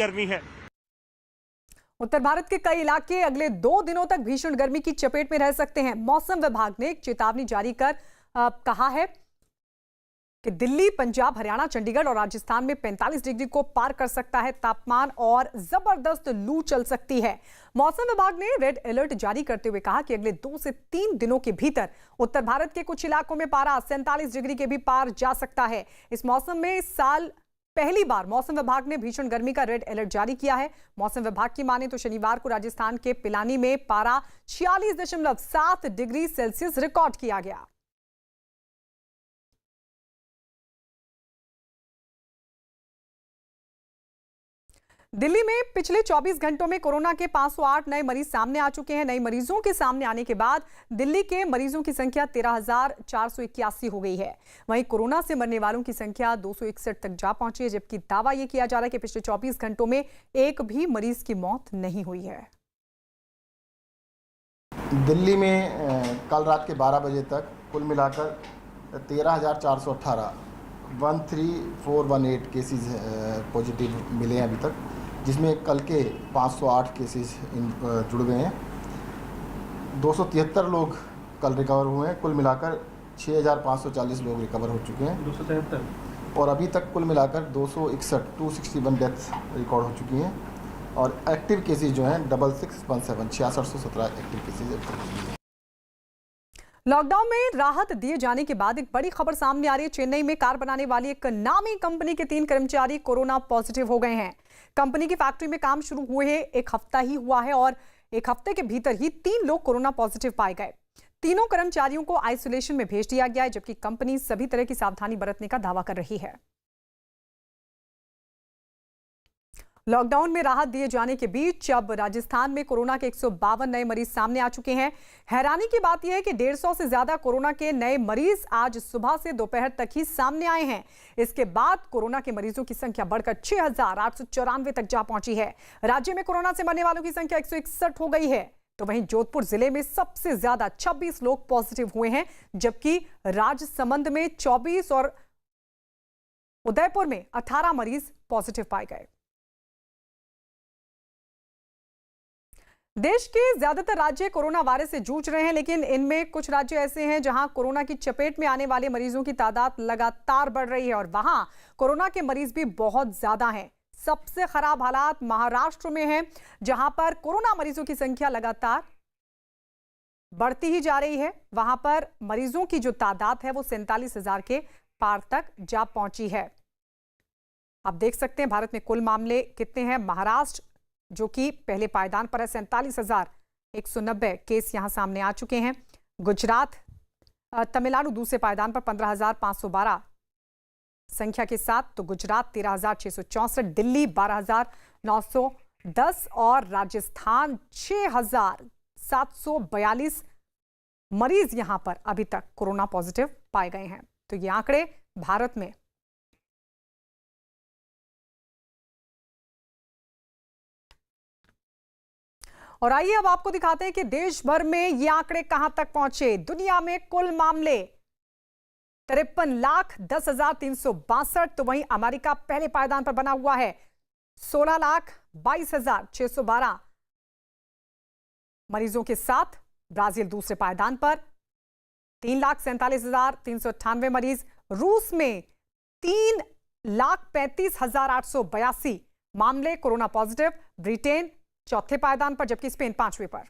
गर्मी है। उत्तर भारत के कई इलाके अगले 2 दिनों तक भीषण गर्मी की चपेट में रह सकते हैं। मौसम विभाग ने एक चेतावनी जारी कर कहा है कि दिल्ली, पंजाब, हरियाणा, चंडीगढ़ और राजस्थान में 45 डिग्री को पार कर सकता है तापमान और जबरदस्त लू चल सकती है। मौसम विभाग ने रेड अलर्ट जारी करते हुए कहा कि अगले 2 से 3 दिनों के भीतर उत्तर भारत के कुछ इलाकों में पारा 47 डिग्री के भी पार जा सकता है। इस मौसम में इस साल पहली बार मौसम विभाग ने भीषण गर्मी का रेड अलर्ट जारी किया है। मौसम विभाग की माने तो शनिवार को राजस्थान के पिलानी में पारा 46.7 डिग्री सेल्सियस रिकॉर्ड किया गया। दिल्ली में पिछले 24 घंटों में कोरोना के 508 नए मरीज सामने आ चुके हैं। नए मरीजों के सामने आने के बाद दिल्ली के मरीजों की संख्या 13,481 हो गई है। वहीं कोरोना से मरने वालों की संख्या 261 तक जा पहुंची है, जबकि दावा यह किया जा रहा है कि पिछले 24 घंटों में एक भी मरीज की मौत नहीं हुई है। दिल्ली में कल रात के 12 बजे तक कुल मिलाकर 13,418 13418 केसेस पॉजिटिव मिले हैं अभी तक, जिसमें कल के 508 केसेस जुड़ गए हैं। 273 लोग कल रिकवर हुए हैं। कुल मिलाकर 6,540 लोग रिकवर हो चुके हैं। 273 और अभी तक कुल मिलाकर 261 डेथ्स रिकॉर्ड हो चुकी हैं। और एक्टिव केसेस जो हैं 6617 एक्टिव केसेज। लॉकडाउन में राहत दिए जाने के बाद एक बड़ी खबर सामने आ रही है। चेन्नई में कार बनाने वाली एक नामी कंपनी के 3 कर्मचारी कोरोना पॉजिटिव हो गए हैं। कंपनी की फैक्ट्री में काम शुरू हुए 1 हफ्ता ही हुआ है और 1 हफ्ते के भीतर ही 3 लोग कोरोना पॉजिटिव पाए गए। तीनों कर्मचारियों को आइसोलेशन में भेज दिया गया है, जबकि कंपनी सभी तरह की सावधानी बरतने का दावा कर रही है। लॉकडाउन में राहत दिए जाने के बीच अब राजस्थान में कोरोना के 152 नए मरीज सामने आ चुके हैं। हैरानी की बात यह है कि 150 से ज्यादा कोरोना के नए मरीज आज सुबह से दोपहर तक ही सामने आए हैं। इसके बाद कोरोना के मरीजों की संख्या बढ़कर 6,894 तक जा पहुंची है। राज्य में कोरोना से मरने वालों की संख्या 161 हो गई है। तो वहीं जोधपुर जिले में सबसे ज्यादा 26 लोग पॉजिटिव हुए हैं, जबकि राजसमंद में 24 और उदयपुर में 18 मरीज पॉजिटिव पाए गए। देश के ज्यादातर राज्य कोरोना वायरस से जूझ रहे हैं, लेकिन इनमें कुछ राज्य ऐसे हैं जहां कोरोना की चपेट में आने वाले मरीजों की तादाद लगातार बढ़ रही है और वहां कोरोना के मरीज भी बहुत ज्यादा हैं। सबसे खराब हालात महाराष्ट्र में हैं, जहां पर कोरोना मरीजों की संख्या लगातार बढ़ती ही जा रही है। वहां पर मरीजों की जो तादाद है वो 47,000 के पार तक जा पहुंची है। आप देख सकते हैं भारत में कुल मामले कितने हैं। महाराष्ट्र जो कि पहले पायदान पर है, 47,190 केस यहां सामने आ चुके हैं। गुजरात, तमिलनाडु दूसरे पायदान पर 15,512 संख्या के साथ, तो गुजरात 13,664, दिल्ली 12,910 और राजस्थान 6,742 मरीज यहां पर अभी तक कोरोना पॉजिटिव पाए गए हैं। तो ये आंकड़े भारत में और आइए अब आपको दिखाते हैं कि देश भर में ये आंकड़े कहां तक पहुंचे। दुनिया में कुल मामले 53,10,362, तो वहीं अमेरिका पहले पायदान पर बना हुआ है 16,22,612 मरीजों के साथ। ब्राजील दूसरे पायदान पर 3,47,398 मरीज। रूस में 3,35,882 मामले कोरोना पॉजिटिव। ब्रिटेन चौथे पायदान पर, जबकि स्पेन 5वें पर।